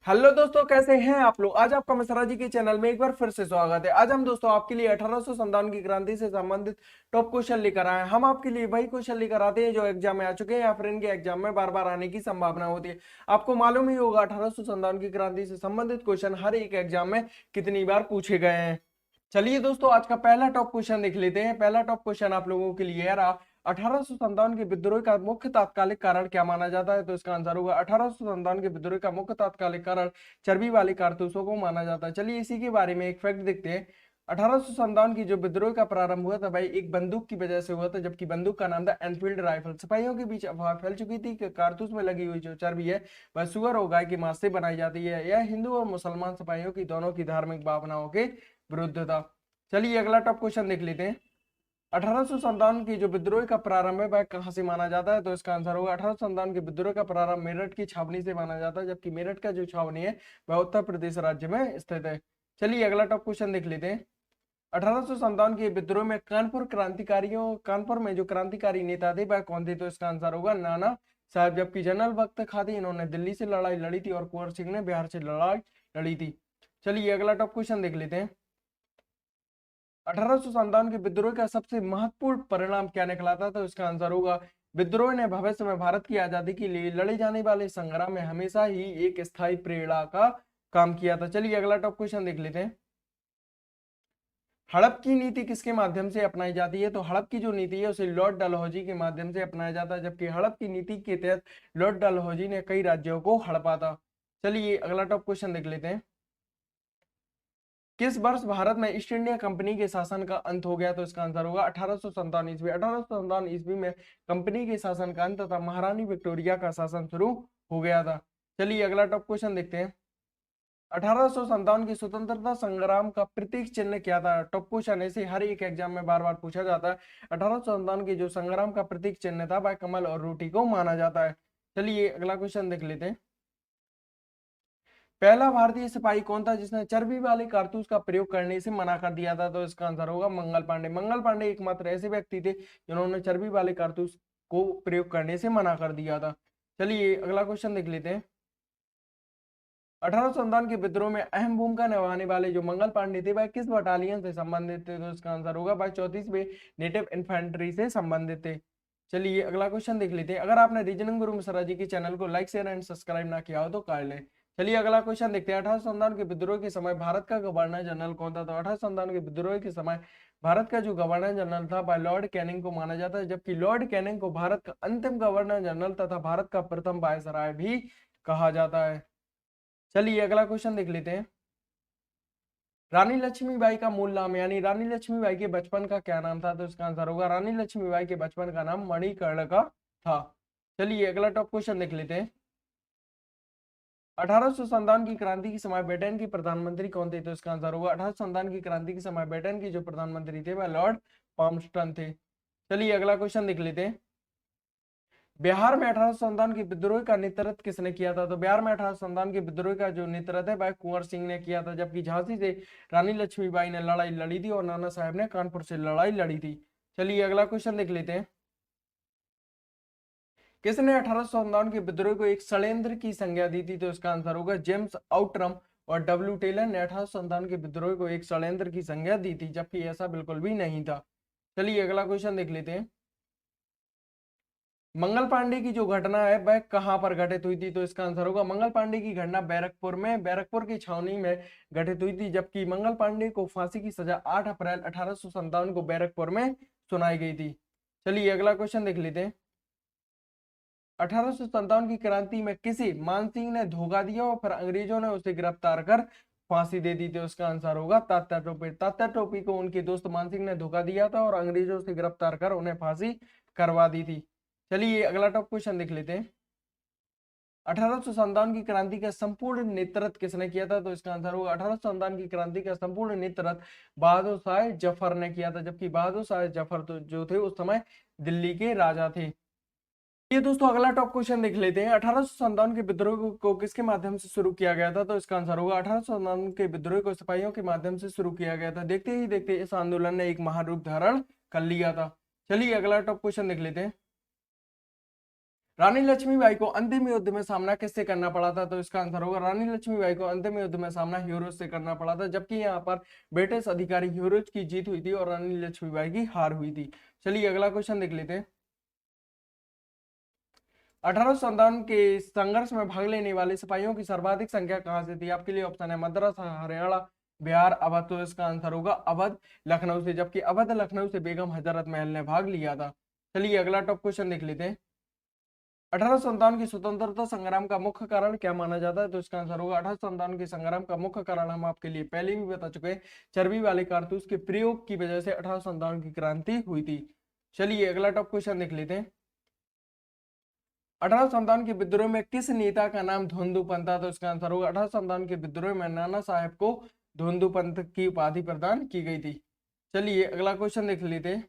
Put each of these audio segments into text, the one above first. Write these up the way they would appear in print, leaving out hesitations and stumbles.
Hello दोस्तों, कैसे हैं आप लोग। आज आपका मिश्रा जी के चैनल में एक बार फिर से स्वागत है। आज हम दोस्तों आपके लिए 1857 की क्रांति से संबंधित टॉप क्वेश्चन लेकर आए हैं। हम आपके लिए वही क्वेश्चन लेकर आते हैं जो एग्जाम में आ चुके हैं या फिर इनके एग्जाम में बार बार आने की संभावना होती है। आपको मालूम ही होगा 1857 की क्रांति से संबंधित क्वेश्चन हर एक एग्जाम में कितनी बार पूछे गए हैं। चलिए दोस्तों, आज का पहला टॉप क्वेश्चन देख लेते हैं। पहला टॉप क्वेश्चन आप लोगों के लिए रहा, 1857 के विद्रोह का मुख्य तात्कालिक कारण क्या माना जाता है। तो इसका आंसर होगा 1857 के विद्रोह का मुख्य तात्कालिक कारण चर्बी वाले कारतूसों को माना जाता है। चलिए इसी के बारे में एक फैक्ट देखते हैं। 1857 की जो विद्रोह का प्रारंभ हुआ था भाई, एक बंदूक की वजह से हुआ था, जबकि बंदूक का नाम था एनफील्ड राइफल। सिपाहियों के बीच अफवाह फैल चुकी थी कि कारतूस में लगी हुई जो चर्बी है वह सुअर और गाय के मांस से बनाई जाती है। यह हिंदू और मुसलमान सिपाहियों की दोनों की धार्मिक भावनाओं के विरुद्ध था। चलिए अगला टॉप क्वेश्चन देख लेते हैं। 1857 की जो विद्रोह का प्रारंभ है वह कहां से माना जाता है। तो इसका आंसर होगा 1857 के विद्रोह का प्रारंभ मेरठ की छावनी से माना जाता है, जबकि मेरठ का जो छावनी है वह उत्तर प्रदेश राज्य में स्थित है। चलिए अगला टॉप क्वेश्चन देख लेते हैं। 1857 के विद्रोह में कानपुर में जो क्रांतिकारी नेता थे वह कौन थे। तो इसका आंसर होगा नाना साहब, जबकि जनरल बख्त खाती इन्होंने दिल्ली से लड़ाई लड़ी थी और कुंवर सिंह ने बिहार से लड़ाई लड़ी थी। चलिए अगला टॉप क्वेश्चन देख लेते हैं। 1857 के विद्रोह का सबसे महत्वपूर्ण परिणाम क्या निकला था। तो इसका आंसर होगा विद्रोह ने भविष्य में भारत की आजादी के लिए लड़े जाने वाले संग्राम में हमेशा ही एक स्थायी प्रेरणा का काम किया था। चलिए अगला टॉप क्वेश्चन देख लेते हैं। हड़प की नीति किसके माध्यम से अपनाई जाती है। तो हड़प की जो नीति है उसे लॉर्ड डलहौजी के माध्यम से अपनाया जाता है, जबकि हड़प की नीति के तहत लॉर्ड डलहौजी ने कई राज्यों को हड़पा था। चलिए अगला टॉप क्वेश्चन देख लेते हैं। किस वर्ष भारत में ईस्ट इंडिया कंपनी के शासन का अंत हो गया। तो इसका आंसर होगा 1857 ईस्वी। 1857 ईस्वी में कंपनी के शासन का अंत तथा महारानी विक्टोरिया का शासन शुरू हो गया था। चलिए अगला टॉप क्वेश्चन देखते हैं। 1857 की स्वतंत्रता संग्राम का प्रतीक चिन्ह क्या था। टॉप क्वेश्चन ऐसे हर एक एग्जाम में बार बार पूछा जाता है। 1857 की जो संग्राम का प्रतीक चिन्ह था वह कमल और रोटी को माना जाता है। चलिए अगला क्वेश्चन देख लेते हैं। पहला भारतीय सिपाही कौन था जिसने चर्बी वाले कारतूस का प्रयोग करने से मना कर दिया था। तो इसका आंसर होगा मंगल पांडे। मंगल पांडे एकमात्र ऐसे व्यक्ति थे जिन्होंने चर्बी वाले कारतूस को प्रयोग करने से मना कर दिया था। चलिए अगला क्वेश्चन देख लेते हैं। 1857 के विद्रोह में अहम भूमिका निभाने वाले जो मंगल पांडे थे वह किस बटालियन से संबंधित थे। तो इसका आंसर होगा भाई 34वें नेटिव इन्फेंट्री से संबंधित थे। चलिए अगला क्वेश्चन देख लेते हैं। अगर आपने रीजनिंग गुरु मिश्रा जी के चैनल को लाइक शेयर एंड सब्सक्राइब ना किया हो तो कर लें। चलिए अगला क्वेश्चन देखते हैं। 1857 के विद्रोह के समय भारत का गवर्नर जनरल कौन था। तो 1857 के विद्रोह के समय भारत का जो गवर्नर जनरल था वह लॉर्ड कैनिंग को माना जाता है, जबकि लॉर्ड कैनिंग को भारत का अंतिम गवर्नर जनरल तथा भारत का प्रथम वायसराय भी कहा जाता है। चलिए अगला क्वेश्चन देख लेते हैं। रानी लक्ष्मीबाई का मूल नाम यानी रानी लक्ष्मीबाई के बचपन का क्या नाम था। तो इसका आंसर होगा रानी लक्ष्मीबाई के बचपन का नाम मणिकर्णिका था। चलिए अगला टॉप क्वेश्चन देख लेते हैं। 1857 की क्रांति के समय ब्रिटेन के प्रधानमंत्री कौन थे। तो इसका आंसर होगा 1857 की क्रांति के समय ब्रिटेन के जो प्रधानमंत्री थे वह लॉर्ड पामस्टन थे। चलिए अगला क्वेश्चन देख लेते हैं। बिहार में 1857 के विद्रोह का नेतृत्व किसने किया था। तो बिहार में 1857 के विद्रोह का जो नेतृत्व है वह कुंवर सिंह ने किया था, जबकि झांसी से रानी लक्ष्मीबाई ने लड़ाई लड़ी थी और नाना साहब ने कानपुर से लड़ाई लड़ी थी। चलिए अगला क्वेश्चन देख लेते हैं। किसने 1857 के विद्रोह को एक षड्यंत्र की संज्ञा दी थी। तो इसका आंसर होगा जेम्स आउटरम और डब्ल्यू टेलर ने 1857 के विद्रोह को एक षड्यंत्र की संज्ञा दी थी, जबकि ऐसा बिल्कुल भी नहीं था। चलिए अगला क्वेश्चन देख लेते हैं। मंगल पांडे की जो घटना है वह कहां पर घटित हुई थी। तो इसका आंसर होगा मंगल पांडे की घटना बैरकपुर की छावनी में घटित हुई थी, जबकि मंगल पांडे को फांसी की सजा 8 अप्रैल 1857 को बैरकपुर में सुनाई गई थी। चलिए अगला क्वेश्चन देख लेते हैं। 1857 की क्रांति में किसी मानसिंह ने धोखा दिया और फिर अंग्रेजों ने उसे गिरफ्तार कर फांसी दे दी थी। उसका आंसर होगा तात्या टोपी। तात्या टोपी को उनके दोस्त मानसिंह ने धोखा दिया था और अंग्रेजों से गिरफ्तार कर उन्हें फांसी करवा दी थी। चलिए अगला टॉप क्वेश्चन देख लेते हैं। 1857 की क्रांति का संपूर्ण नेतृत्व किसने किया था। तो इसका आंसर होगा 1857 की क्रांति का संपूर्ण नेतृत्व बहादुर शाह जफर ने किया था, जबकि बहादुर शाह जफर तो जो थे उस समय दिल्ली के राजा थे। ये दोस्तों अगला टॉप क्वेश्चन देख लेते हैं। 1857 के विद्रोह को किसके माध्यम से शुरू किया गया था। तो इसका आंसर होगा 1857 के विद्रोह को सिपाहियों के माध्यम से शुरू किया गया था। देखते ही देखते इस आंदोलन ने एक महारूप धारण कर लिया था। चलिए अगला टॉप क्वेश्चन देख लेते हैं। रानी लक्ष्मीबाई को अंतिम युद्ध में सामना किससे करना पड़ा था? तो इसका आंसर होगा रानी लक्ष्मीबाई को अंतिम युद्ध में सामना ह्यूरोज से करना पड़ा था, जबकि यहाँ पर ब्रिटिश अधिकारी ह्यूरोज की जीत हुई थी और रानी लक्ष्मीबाई की हार हुई थी। चलिए अगला क्वेश्चन देख लेते हैं। 1857 के संघर्ष में भाग लेने वाले सिपाहियों की सर्वाधिक संख्या कहां से थी? आपके लिए ऑप्शन है मद्रास, हरियाणा, बिहार, अवध। तो इसका आंसर होगा अवध, लखनऊ से, जबकि अवध लखनऊ से बेगम हजरत महल ने भाग लिया था। चलिए अगला टॉप क्वेश्चन देख लेते हैं। 1857 की स्वतंत्रता संग्राम का मुख्य कारण क्या माना जाता है? तो इसका आंसर होगा 1857 के संग्राम का मुख्य कारण हम आपके लिए पहले भी बता चुके हैं, चर्बी वाले कारतूस के प्रयोग की वजह से 1857 की क्रांति हुई थी। चलिए अगला टॉप क्वेश्चन देख लेते हैं। 1857 के विद्रोह में किस नेता का नाम धोंदू पंत था? तो इसका आंसर होगा 1857 के विद्रोह में नाना साहेब को धोंदू पंत की उपाधि प्रदान की गई थी। चलिए अगला क्वेश्चन देख लेते हैं।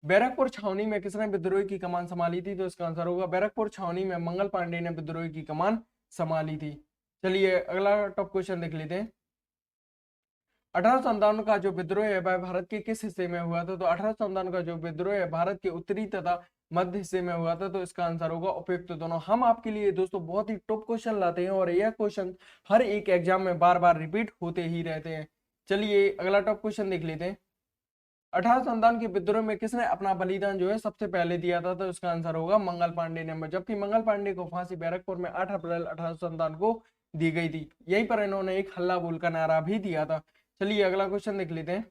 बैरकपुर छावनी में किसने विद्रोह की कमान संभाली थी? तो इसका आंसर होगा बैरकपुर छावनी में मंगल पांडे ने विद्रोह की कमान संभाली थी। चलिए अगला टॉप क्वेश्चन देख लेते हैं। 1857 का जो विद्रोह है वह भारत के किस हिस्से में हुआ था? तो 1857 का जो विद्रोह है भारत के उत्तरी तथा मध्य हिस्से में हुआ था। तो इसका आंसर होगा उपयुक्त दोनों। हम आपके लिए दोस्तों बहुत ही टॉप क्वेश्चन लाते हैं और यह क्वेश्चन हर एक एग्जाम में बार बार रिपीट होते ही रहते हैं। चलिए अगला टॉप क्वेश्चन देख लेते हैं। 1857 के विद्रोह में किसने अपना बलिदान जो है सबसे पहले दिया था? तो इसका आंसर होगा मंगल पांडे ने, जबकि मंगल पांडे को फांसी बैरकपुर में 8 अप्रैल 1857 को दी गई थी। यहीं पर इन्होंने एक हल्ला बोल का नारा भी दिया था। चलिए अगला क्वेश्चन देख लेते हैं।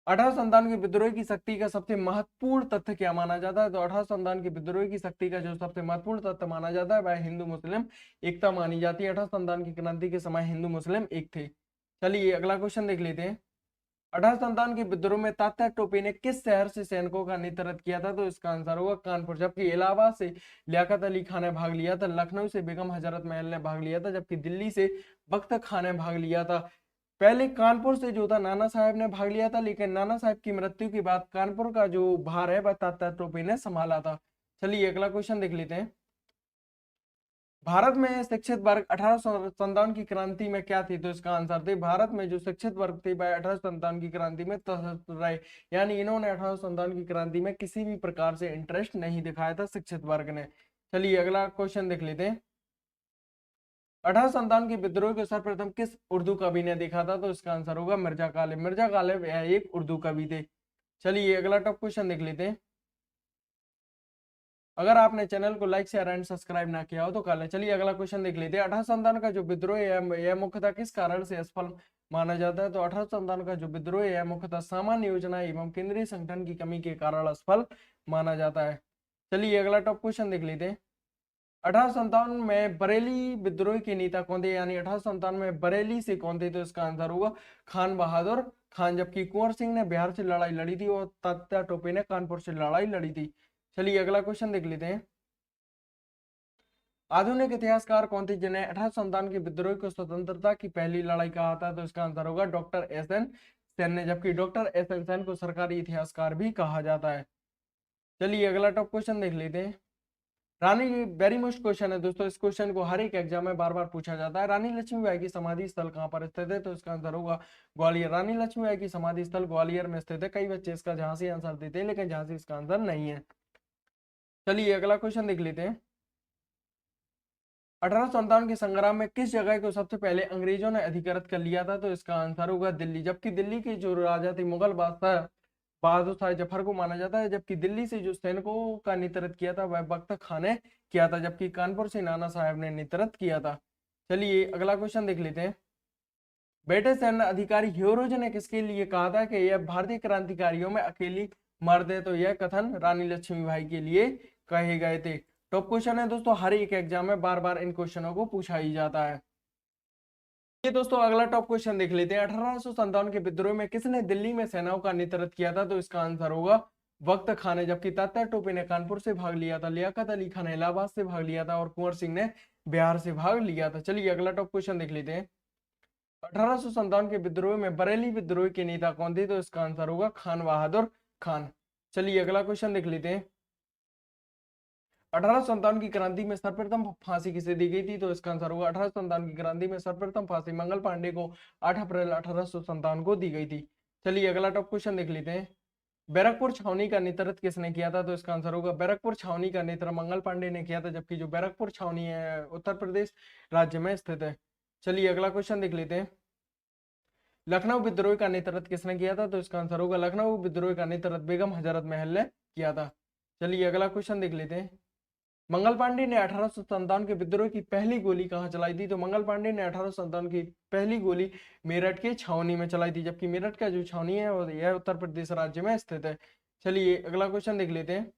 1857 के विद्रोह की शक्ति का सबसे महत्वपूर्ण तथ्य क्या माना जाता है? तो 1857 के विद्रोह की शक्ति का जो सबसे महत्वपूर्ण तथ्य माना जाता है वह हिंदू मुस्लिम एकता मानी जाती है। 1857 की क्रांति के समय हिंदू मुस्लिम एक थे। चलिए अगला क्वेश्चन देख लेते हैं। 1857 के विद्रोह में तात्या टोपे ने किस शहर से सैनिकों का नेतृत्व किया था? तो इसका आंसर होगा कानपुर, जबकि इलाहाबाद से लियाकत अली खान ने भाग लिया था, लखनऊ से बेगम हजरत महल ने भाग लिया था, जबकि दिल्ली से बख्त खान ने भाग लिया था। पहले कानपुर से जो था नाना साहब ने भाग लिया था, लेकिन नाना साहब की मृत्यु के बाद कानपुर का जो भार है वह तात्या टोपे ने संभाला था। चलिए अगला क्वेश्चन देख लेते हैं। भारत में शिक्षित वर्ग 1857 की क्रांति में क्या थी? तो इसका आंसर थे भारत में जो शिक्षित वर्ग थे वह 1857 की क्रांति में तटस्थ रहे, यानी इन्होंने 1857 की क्रांति में किसी भी प्रकार से इंटरेस्ट नहीं दिखाया था शिक्षित वर्ग ने। चलिए अगला क्वेश्चन देख लेते हैं। 1857 के विद्रोह को सर्वप्रथम किस उर्दू कवि ने देखा था? तो इसका आंसर होगा मिर्जा गालिब। मिर्जा गालिब यह एक उर्दू कवि थे। चलिए अगला टॉप क्वेश्चन देख लेते हैं। अगर आपने चैनल को लाइक शेयर एंड सब्सक्राइब ना किया हो तो कर लें। चलिए अगला क्वेश्चन देख लेते हैं। 1857 का जो विद्रोह है यह मुख्यतः किस कारण से असफल माना जाता है? तो 1857 का जो विद्रोह है मुख्यतः सामान्य योजना एवं केंद्रीय संगठन की कमी के कारण असफल माना जाता है। चलिए अगला टॉप क्वेश्चन देख लेते हैं। 1857 में बरेली विद्रोह के नेता कौन थे? यानी 1857 में बरेली से कौन थे? तो इसका आंसर होगा खान बहादुर खान, जबकि कुंवर सिंह ने बिहार से लड़ाई लड़ी थी और तात्या टोपे ने कानपुर से लड़ाई लड़ी थी। चलिए अगला क्वेश्चन देख लेते हैं। आधुनिक इतिहासकार कौन थे जिन्हें 1857 के विद्रोह को स्वतंत्रता की पहली लड़ाई कहा था? तो इसका आंसर होगा डॉक्टर एस एन सेन ने, जबकि डॉक्टर एस एन सेन को सरकारी इतिहासकार भी कहा जाता है। चलिए अगला टॉप क्वेश्चन देख लेते हैं। रानी, वेरी मोस्ट क्वेश्चन है दोस्तों, इस क्वेश्चन को हर एक एग्जाम में बार बार पूछा जाता है। रानी लक्ष्मीबाई की समाधि स्थल कहां पर स्थित है? तो इसका आंसर होगा ग्वालियर। रानी लक्ष्मीबाई की समाधि स्थल ग्वालियर में स्थित है। कई बच्चे इसका झांसी आंसर देते हैं, लेकिन झांसी इसका आंसर नहीं है। चलिए अगला क्वेश्चन देख लेते हैं। 1857 के संग्राम में किस जगह को सबसे पहले अंग्रेजों ने अधिकृत कर लिया था? तो इसका आंसर होगा दिल्ली, जबकि दिल्ली के जो राजा थे मुगल बादशाह बहादुर शाह जफर को माना जाता है, जबकि दिल्ली से जो सैनिकों का नेतृत्व किया था वह बख्त खान ने किया था, जबकि कानपुर से नाना साहब ने नेतृत्व किया था। चलिए अगला क्वेश्चन देख लेते हैं। ब्रिटिश सैन्य अधिकारी ह्यूरोज ने किसके लिए कहा था कि यह भारतीय क्रांतिकारियों में अकेली मर्द है? तो यह कथन रानी लक्ष्मीबाई के लिए कहे गए थे। टॉप क्वेश्चन है दोस्तों, हर एक एग्जाम में बार बार इन क्वेश्चनों को पूछा ही जाता है। ये दोस्तों अगला टॉप क्वेश्चन देख लेते हैं। 1857 के विद्रोह में किसने दिल्ली में सेनाओं का नेतृत्व किया था? तो इसका आंसर होगा बख्त खान ने, जबकि तात्या टोपे ने कानपुर से भाग लिया था, लियाकत अली खान ने इलाहाबाद से भाग लिया था और कुंवर सिंह ने बिहार से भाग लिया था। चलिए अगला टॉप क्वेश्चन देख लेते हैं। 1857 के विद्रोह में बरेली विद्रोह के नेता कौन थे? तो इसका आंसर होगा खान बहादुर खान। चलिए अगला क्वेश्चन देख लेते हैं। 1857 की क्रांति में सर्वप्रथम फांसी किसे दी गई थी? तो इसका आंसर होगा 1857 की क्रांति में सर्वप्रथम फांसी मंगल पांडे को 8 अप्रैल 1857 को दी गई थी। चलिए अगला टॉप क्वेश्चन देख लेते हैं। बैरकपुर छावनी का नेतृत्व किसने किया था? तो इसका आंसर होगा बैरकपुर छावनी का नेतृत्व मंगल पांडे ने किया था, जबकि जो बैरकपुर छावनी है उत्तर प्रदेश राज्य में स्थित है। चलिए अगला क्वेश्चन देख लेते हैं। लखनऊ विद्रोह का नेतृत्व किसने किया था? तो इसका आंसर होगा लखनऊ विद्रोह का नेतृत्व बेगम हजरत महल ने किया था। चलिए अगला क्वेश्चन देख लेते हैं। मंगल पांडे ने 1857 के विद्रोह की पहली गोली कहाँ चलाई थी? तो मंगल पांडे ने 1857 की पहली गोली मेरठ के छावनी में चलाई थी, जबकि मेरठ का जो छावनी है वो यह उत्तर प्रदेश राज्य में स्थित है। चलिए अगला क्वेश्चन देख लेते हैं।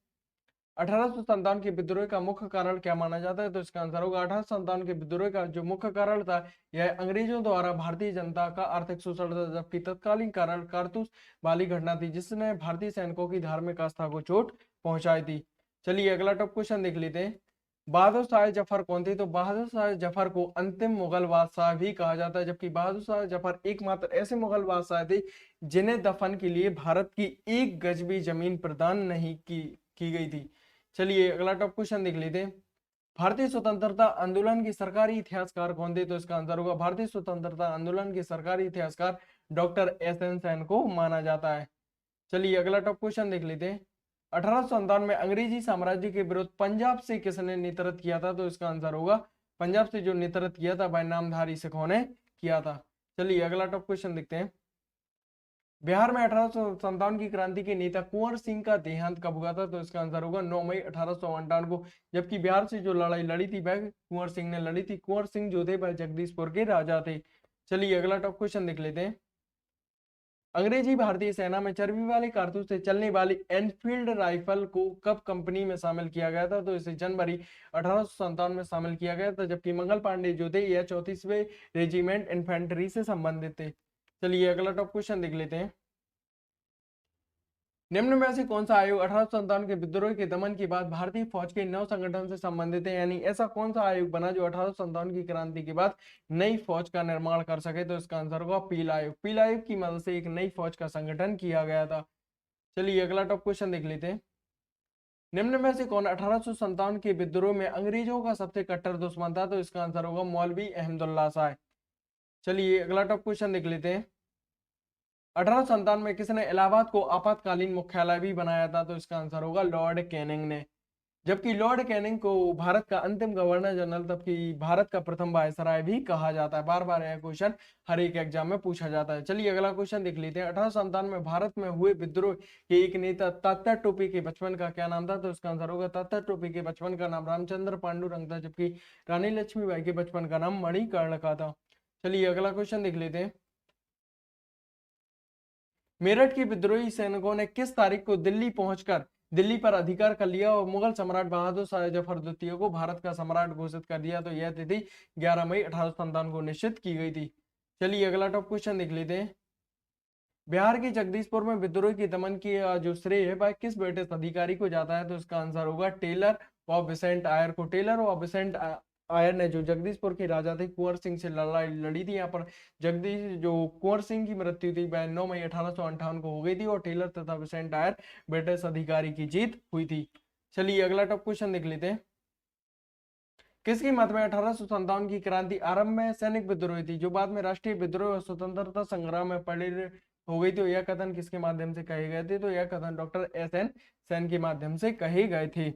1857 के विद्रोह का मुख्य कारण क्या माना जाता है? तो इसका आंसर होगा 1857 के विद्रोह का जो मुख्य कारण था यह अंग्रेजों द्वारा भारतीय जनता का आर्थिक शोषण था, जबकि तत्कालीन कारण कारतूस वाली घटना थी जिसने भारतीय सैनिकों की धार्मिक आस्था को चोट पहुंचाई थी। चलिए अगला टॉप क्वेश्चन देख लेते हैं। बहादुर शाह जफर कौन थे? तो बहादुर शाह जफर को अंतिम मुगल बादशाह भी कहा जाता है, जबकि बहादुर शाह जफर एकमात्र ऐसे मुगल बादशाह थे जिन्हें दफन के लिए भारत की एक गज भी जमीन प्रदान नहीं की गई थी। चलिए अगला टॉप क्वेश्चन देख लेते हैं। भारतीय स्वतंत्रता आंदोलन के सरकारी इतिहासकार कौन थे? तो इसका आंसर होगा भारतीय स्वतंत्रता आंदोलन के सरकारी इतिहासकार डॉक्टर एस.एन. सेन को माना जाता है। चलिए अगला टॉप क्वेश्चन देख लेते हैं। 1857 में अंग्रेजी साम्राज्य के विरुद्ध पंजाब से किसने नेतृत्व किया था? तो इसका आंसर होगा पंजाब से जो नेतृत्व किया था वह नामधारी सिखों ने किया था। चलिए अगला टॉप क्वेश्चन देखते हैं। बिहार में 1857 की क्रांति के नेता कुंवर सिंह का देहांत कब हुआ था? तो इसका आंसर होगा 9 मई 1858 को, जबकि बिहार से जो लड़ाई लड़ी थी वह कुंवर सिंह ने लड़ी थी। कुंवर सिंह जो थे वह जगदीशपुर के राजा थे। चलिए अगला टॉप क्वेश्चन देख लेते हैं। अंग्रेजी भारतीय सेना में चर्बी वाले कारतूस से चलने वाली एनफील्ड राइफल को कब कंपनी में शामिल किया गया था? तो इसे जनवरी 1857 में शामिल किया गया था, जबकि मंगल पांडे जो थे यह 34वें रेजिमेंट इन्फेंट्री से संबंधित थे। चलिए अगला टॉप क्वेश्चन देख लेते हैं। निम्न में से कौन सा आयोग 1857 के विद्रोह के दमन के बाद भारतीय फौज के नव संगठन से संबंधित है? यानी ऐसा कौन सा आयोग बना जो 1857 की क्रांति के बाद नई फौज का निर्माण कर सके? तो इसका आंसर होगा पील आयोग। पील आयोग की मदद से एक नई फौज का संगठन किया गया था। चलिए अगला टॉप क्वेश्चन देख लेते हैं। निम्न में से कौन 1857 के विद्रोह में अंग्रेजों का सबसे कट्टर दुश्मन था? तो इसका आंसर होगा मौलवी अहमदुल्ला शाह। चलिए अगला टॉप क्वेश्चन देख लेते हैं। 1857 में किसने इलाहाबाद को आपातकालीन मुख्यालय भी बनाया था? तो इसका आंसर होगा लॉर्ड कैनिंग ने, जबकि लॉर्ड कैनिंग को भारत का अंतिम गवर्नर जनरल तबकि भारत का प्रथम वायसराय भी कहा जाता है। बार बार यह क्वेश्चन हर एक एग्जाम में पूछा जाता है। चलिए अगला क्वेश्चन देख लेते हैं। 1857 में भारत में हुए विद्रोह के एक नेता तात्या टोपे के बचपन का क्या नाम था? तो इसका आंसर होगा तात्या टोपे के बचपन का नाम रामचंद्र पांडुरंग था, जबकि रानी लक्ष्मीबाई के बचपन का नाम मणिकर्ण का था। चलिए अगला क्वेश्चन देख लेते हैं। मेरठ के विद्रोही सैनिकों ने किस तारीख को दिल्ली पहुंचकर दिल्ली पर अधिकार कर लिया और मुगल सम्राट बहादुर शाह जफर द्वितीय को भारत का सम्राट घोषित कर दिया? तो यह तिथि 11 मई 1857 को निश्चित की गई थी। चलिए अगला टॉप क्वेश्चन देख लेते हैं। बिहार के जगदीशपुर में विद्रोह की दमन की जो श्रेय है वह किस ब्रिटिश अधिकारी को जाता है? तो इसका आंसर होगा टेलर और विसेंट आयर को। टेलर और विसेंट आयर ने जो जगदीशपुर के राजा थे कुंवर सिंह से लड़ाई लड़ी थी। यहाँ पर जगदीश जो कुंवर सिंह की मृत्यु थी वह 9 मई 1858 को हो गई थी और टेलर तथा विसेंट आयर ब्रिटिश अधिकारी की जीत हुई थी। चलिए अगला टॉप क्वेश्चन देख लेते हैं। किसकी मत में 1857 की क्रांति आरंभ में सैनिक विद्रोह थी जो बाद में राष्ट्रीय विद्रोह और स्वतंत्रता संग्राम में परिणत हो गई? तो यह कथन किसके माध्यम से कहे गए थे? तो यह कथन डॉक्टर एस.एन. सेन के माध्यम से कहे गए थे।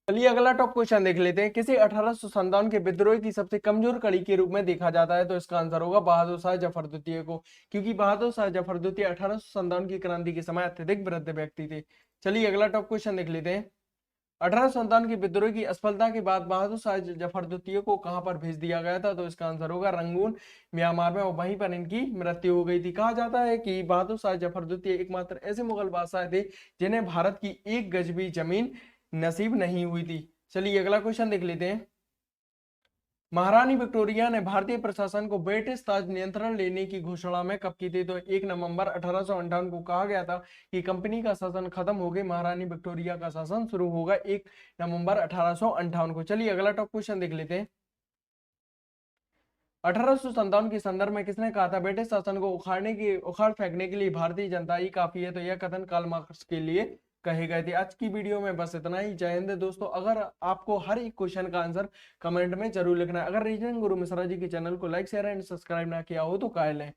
चलिए अगला टॉप क्वेश्चन देख लेते हैं। किसे 1857 के विद्रोह की सबसे कमजोर कड़ी के रूप में देखा जाता है? तो इसका आंसर होगा बहादुर शाह जफर द्वितीय को, क्योंकि बहादुर शाह जफर द्वितीय 1857 की क्रांति के समय अत्यधिक वृद्ध व्यक्ति थे। चलिए अगला टॉप क्वेश्चन देख लेते हैं। 1857 की विद्रोह की असफलता के बाद बहादुर शाह जफर द्वितीय को कहां पर भेज दिया गया था? तो इसका आंसर होगा रंगून म्यांमार में, और वहीं पर इनकी मृत्यु हो गई थी। कहा जाता है कि बहादुर शाह जफर द्वितीय एकमात्र ऐसे मुगल बादशाह थे जिन्हें भारत की एक गज भी जमीन नसीब नहीं हुई थी। चलिए अगला क्वेश्चन देख लेते हैं। महारानी विक्टोरिया ने भारतीय प्रशासन को ब्रिटिश ताज नियंत्रण लेने की घोषणा में कब की थी? तो 1 नवंबर 1858 को कहा गया था कि कंपनी का शासन खत्म हो गया, महारानी विक्टोरिया का शासन शुरू होगा 1 नवंबर 1858 को। चलिए अगला टॉप क्वेश्चन देख लेते हैं। 1857 के संदर्भ में किसने कहा था ब्रिटिश शासन को उखाड़ फेंकने के लिए भारतीय जनता ही काफी है? तो यह कथन कार्ल मार्क्स के लिए कहे गए थे। आज की वीडियो में बस इतना ही। जय हिंद दोस्तों। अगर आपको हर एक क्वेश्चन का आंसर कमेंट में जरूर लिखना है। अगर रीजनिंग गुरु मिश्रा जी के चैनल को लाइक शेयर एंड सब्सक्राइब ना किया हो तो कर लें।